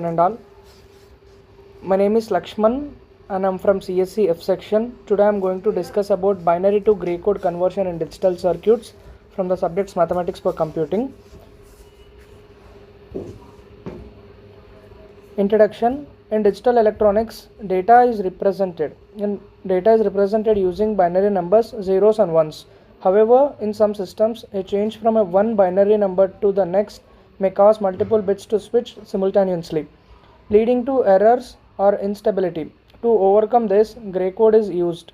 And all. My name is Lakshman and I'm from CSC F section. Today I'm going to discuss about binary to gray code conversion in digital circuits from the subjects mathematics for computing. Introduction. In digital electronics, data is represented using binary numbers, zeros and ones. However, in some systems, a change from a one binary number to the next may cause multiple bits to switch simultaneously, leading to errors or instability. To overcome this, gray code is used.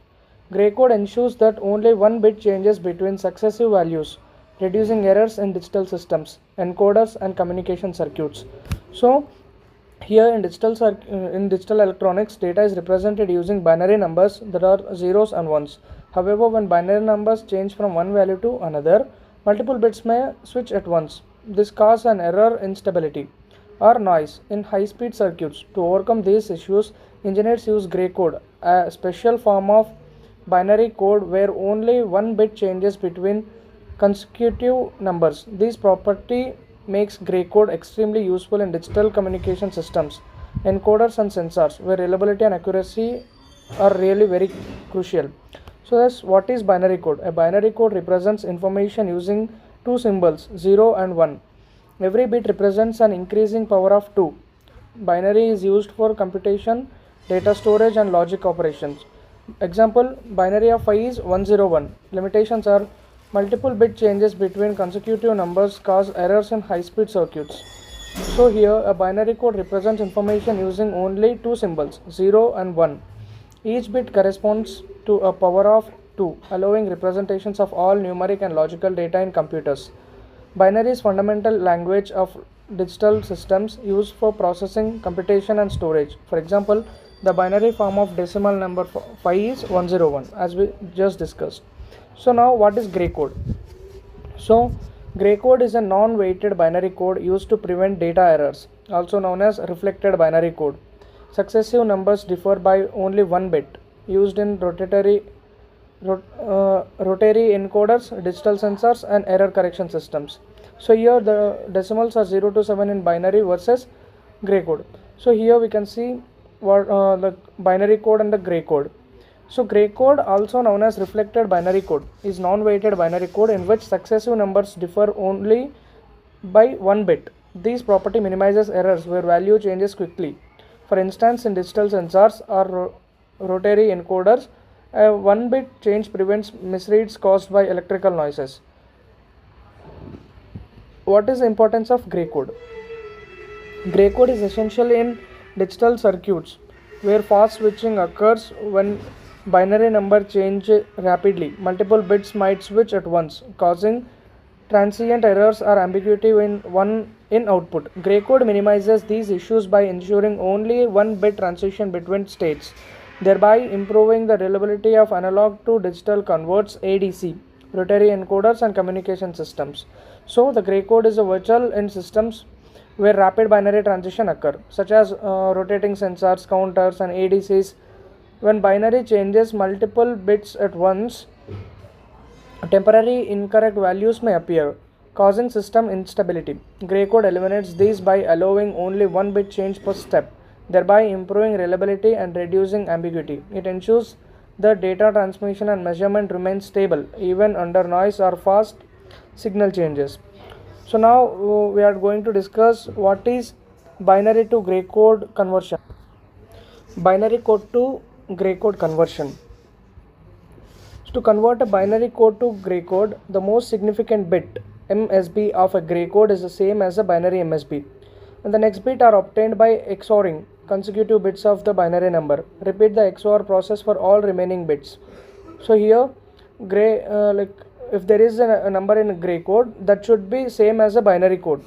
Gray code ensures that only one bit changes between successive values, reducing errors in digital systems, encoders and communication circuits. So, here in digital electronics, data is represented using binary numbers that are zeros and ones. However, when binary numbers change from one value to another, multiple bits may switch at once. This causes an error, instability, or noise in high-speed circuits. To overcome these issues, engineers use gray code, a special form of binary code where only one bit changes between consecutive numbers. This property makes gray code extremely useful in digital communication systems, encoders and sensors, where reliability and accuracy are really very crucial. So that's what is binary code. A binary code represents information using two symbols, 0 and 1. Every bit represents an increasing power of 2. Binary is used for computation, data storage and logic operations. Example, binary of 5 is 101. Limitations are multiple bit changes between consecutive numbers cause errors in high-speed circuits. So here a binary code represents information using only two symbols, 0 and 1. Each bit corresponds to a power of 2, allowing representations of all numeric and logical data in computers. Binary is fundamental language of digital systems used for processing, computation and storage. For example, the binary form of decimal number 5 is 101, as we just discussed. So now what is gray code? So gray code is a non-weighted binary code used to prevent data errors, also known as reflected binary code. Successive numbers differ by only one bit, used in rotary encoders, digital sensors and error correction systems. So here the decimals are 0 to 7 in binary versus gray code. So here we can see what the binary code and the gray code. So gray code, also known as reflected binary code, is non-weighted binary code in which successive numbers differ only by one bit. This property minimizes errors where value changes quickly. For instance, in digital sensors or rotary encoders, a one bit change prevents misreads caused by electrical noises. What is the importance of gray code? Gray code is essential in digital circuits where fast switching occurs when binary number change rapidly. Multiple bits might switch at once, causing transient errors or ambiguity in output. Gray code minimizes these issues by ensuring only one bit transition between states, thereby improving the reliability of analog to digital converts, ADC, rotary encoders and communication systems. So the gray code is a virtual in systems where rapid binary transition occur, such as rotating sensors, counters and ADCs. When binary changes multiple bits at once, temporary incorrect values may appear, causing system instability. Gray code eliminates these by allowing only one bit change per step, thereby improving reliability and reducing ambiguity. It ensures that data transmission and measurement remain stable even under noise or fast signal changes. So now we are going to discuss what is binary to gray code conversion. Binary code to gray code conversion. So to convert a binary code to gray code, the most significant bit MSB of a gray code is the same as a binary MSB, and the next bit are obtained by XORing consecutive bits of the binary number. Repeat the XOR process for all remaining bits. So here gray if there is a number in gray code, that should be same as a binary code.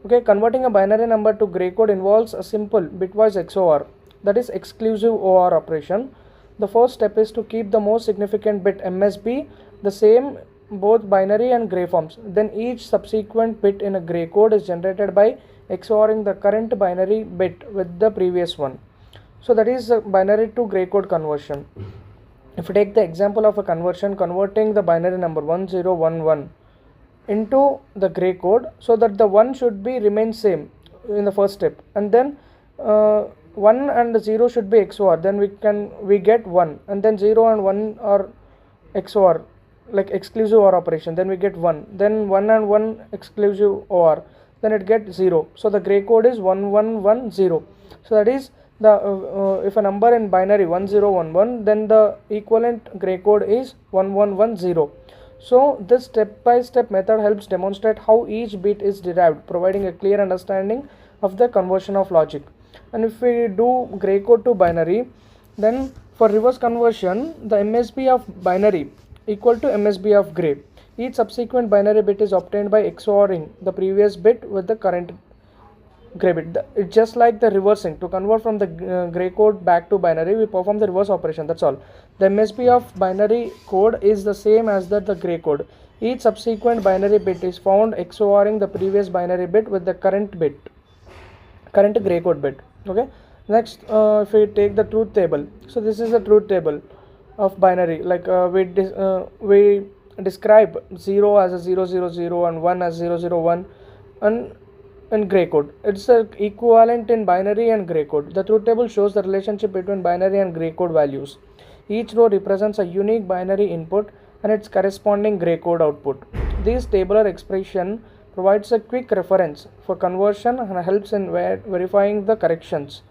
Okay, converting a binary number to gray code involves a simple bitwise XOR, that is exclusive OR operation. The first step is to keep the most significant bit MSB the same both binary and gray forms. Then each subsequent bit in a gray code is generated by XORing the current binary bit with the previous one. So that is binary to gray code conversion. If you take the example of a converting the binary number 1011 into the gray code, so that the 1 should be remain same in the first step, and then 1 and 0 should be XOR, then we get 1, and then 0 and 1 are XOR, like exclusive OR operation, then we get 1, then 1 and 1 exclusive OR, then it gets 0. So the gray code is 1110. So that is the if a number in binary 1011, then the equivalent gray code is 1110. So this step-by-step method helps demonstrate how each bit is derived, providing a clear understanding of the conversion of logic. And if we do gray code to binary, then for reverse conversion, the MSB of binary equal to MSB of gray. Each subsequent binary bit is obtained by XORing the previous bit with the current gray bit. It's just like the reversing. To convert from the gray code back to binary, we perform the reverse operation. That's all. The MSB of binary code is the same as the gray code. Each subsequent binary bit is found XORing the previous binary bit with the current gray code bit. Okay. Next, if we take the truth table, so this is the truth table of binary. Like we describe 0 as a 000 and 1 as 001, and in gray code it's the equivalent in binary and gray code. The truth table shows the relationship between binary and gray code values. Each row represents a unique binary input and its corresponding gray code output. This tabular expression provides a quick reference for conversion and helps in verifying the corrections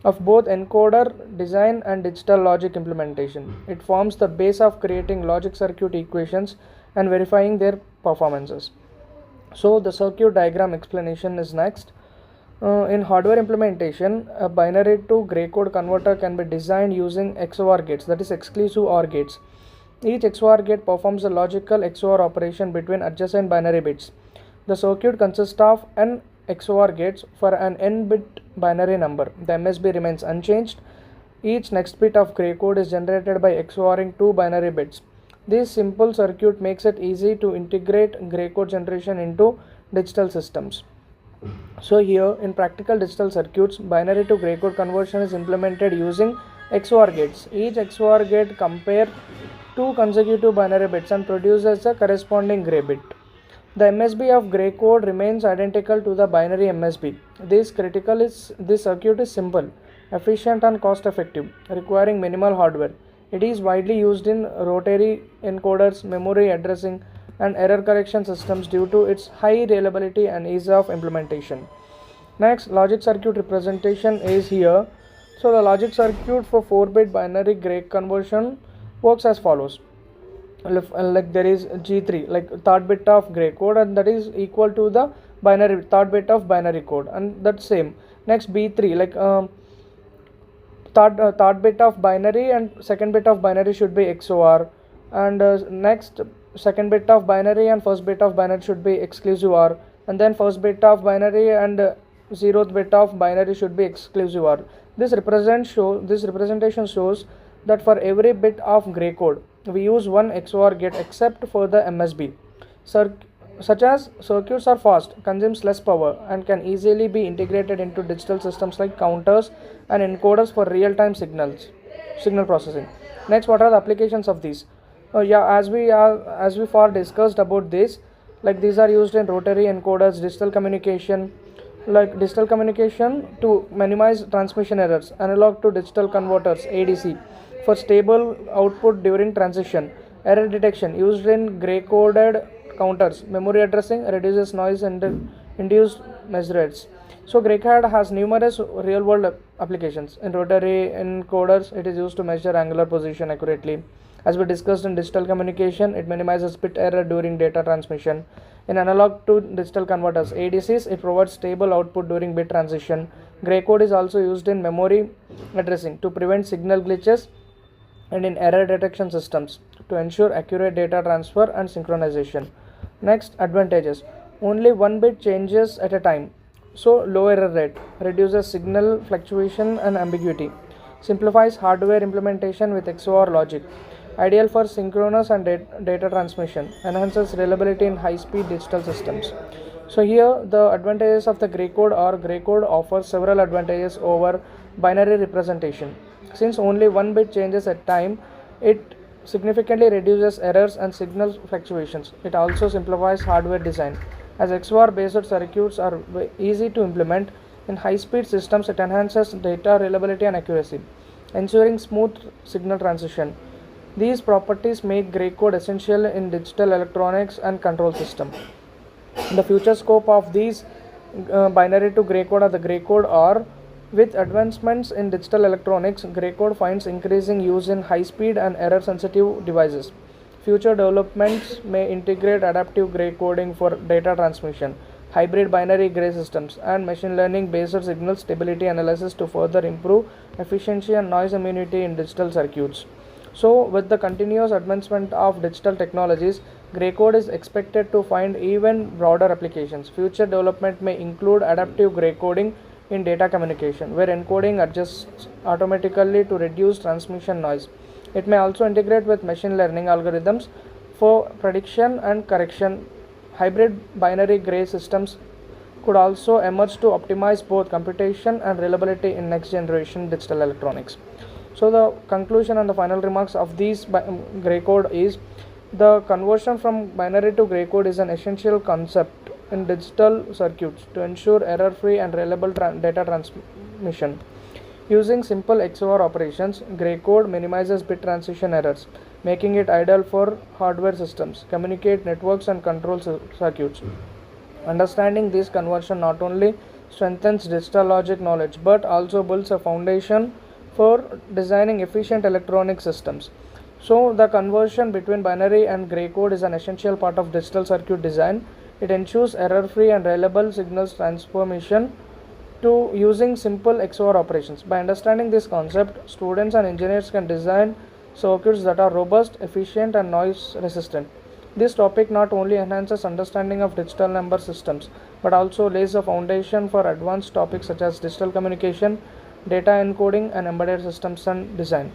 of both encoder design and digital logic implementation. It forms the base of creating logic circuit equations and verifying their performances. So the circuit diagram explanation is next. In hardware implementation, a binary to gray code converter can be designed using XOR gates, that is exclusive OR gates. Each XOR gate performs a logical XOR operation between adjacent binary bits. The circuit consists of n XOR gates for an n-bit binary number. The MSB remains unchanged. Each next bit of gray code is generated by XORing two binary bits. This simple circuit makes it easy to integrate gray code generation into digital systems. So here in practical digital circuits, binary to gray code conversion is implemented using XOR gates. Each XOR gate compares two consecutive binary bits and produces a corresponding gray bit. The MSB of gray code remains identical to the binary MSB. This circuit is simple, efficient and cost effective, requiring minimal hardware. It is widely used in rotary encoders, memory addressing, and error correction systems due to its high reliability and ease of implementation. Next, logic circuit representation is here. So the logic circuit for 4-bit binary gray conversion works as follows. Like there is G3, like third bit of gray code, and that is equal to the binary third bit of binary code, and that's same. Next B3, like third bit of binary and second bit of binary should be XOR, and next second bit of binary and first bit of binary should be exclusive OR, and then first bit of binary and zeroth bit of binary should be exclusive OR. This representation shows that for every bit of gray code we use one XOR gate except for the MSB. Such as circuits are fast, consumes less power, and can easily be integrated into digital systems like counters and encoders for real-time signal processing. Next, what are the applications of these? As we far discussed about this, like these are used in rotary encoders, digital communication to minimize transmission errors, analog to digital converters (ADC) for stable output during transition, error detection used in gray coded counters, memory addressing reduces noise and induced measurates. So gray code has numerous real world applications. In rotary encoders, it is used to measure angular position accurately. As we discussed in digital communication, it minimizes bit error during data transmission. In analog to digital converters (ADCs), it provides stable output during bit transition. Gray code is also used in memory addressing to prevent signal glitches and in error detection systems to ensure accurate data transfer and synchronization. Next, advantages. Only one bit changes at a time, so low error rate, reduces signal fluctuation and ambiguity, simplifies hardware implementation with XOR logic, ideal for synchronous and data transmission, enhances reliability in high-speed digital systems. So here the advantages of the gray code are: gray code offers several advantages over binary representation. Since only one bit changes at time, it significantly reduces errors and signal fluctuations. It also simplifies hardware design. As XOR based circuits are easy to implement, In high-speed systems, it enhances data reliability and accuracy, ensuring smooth signal transition. These properties make gray code essential in digital electronics and control system. The future scope of these binary to gray code or the gray code are: with advancements in digital electronics, gray code finds increasing use in high speed and error sensitive devices. Future developments may integrate adaptive gray coding for data transmission, hybrid binary gray systems, and machine learning based signal stability analysis to further improve efficiency and noise immunity in digital circuits. So, with the continuous advancement of digital technologies, gray code is expected to find even broader applications. Future development may include adaptive gray coding in data communication, where encoding adjusts automatically to reduce transmission noise. It may also integrate with machine learning algorithms for prediction and correction. Hybrid binary gray systems could also emerge to optimize both computation and reliability in next generation digital electronics. So the conclusion and the final remarks of these gray code is: the conversion from binary to gray code is an essential concept in digital circuits to ensure error-free and reliable data transmission. Using simple XOR operations, gray code minimizes bit transition errors, making it ideal for hardware systems, communicate networks, and control circuits. Understanding this conversion not only strengthens digital logic knowledge but also builds a foundation for designing efficient electronic systems. So, the conversion between binary and gray code is an essential part of digital circuit design. It ensures error-free and reliable signals transformation to using simple XOR operations. By understanding this concept, students and engineers can design circuits that are robust, efficient, and noise resistant. This topic not only enhances understanding of digital number systems but also lays a foundation for advanced topics such as digital communication, data encoding, and embedded systems and design.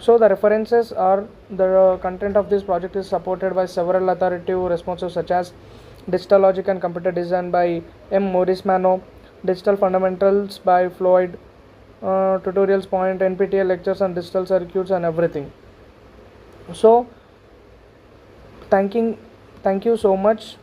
So the references are: the content of this project is supported by several authoritative resources such as Digital Logic and Computer Design by M. Maurice Mano, Digital Fundamentals by Floyd, Tutorials Point, NPTEL lectures on digital circuits, and everything. So thank you so much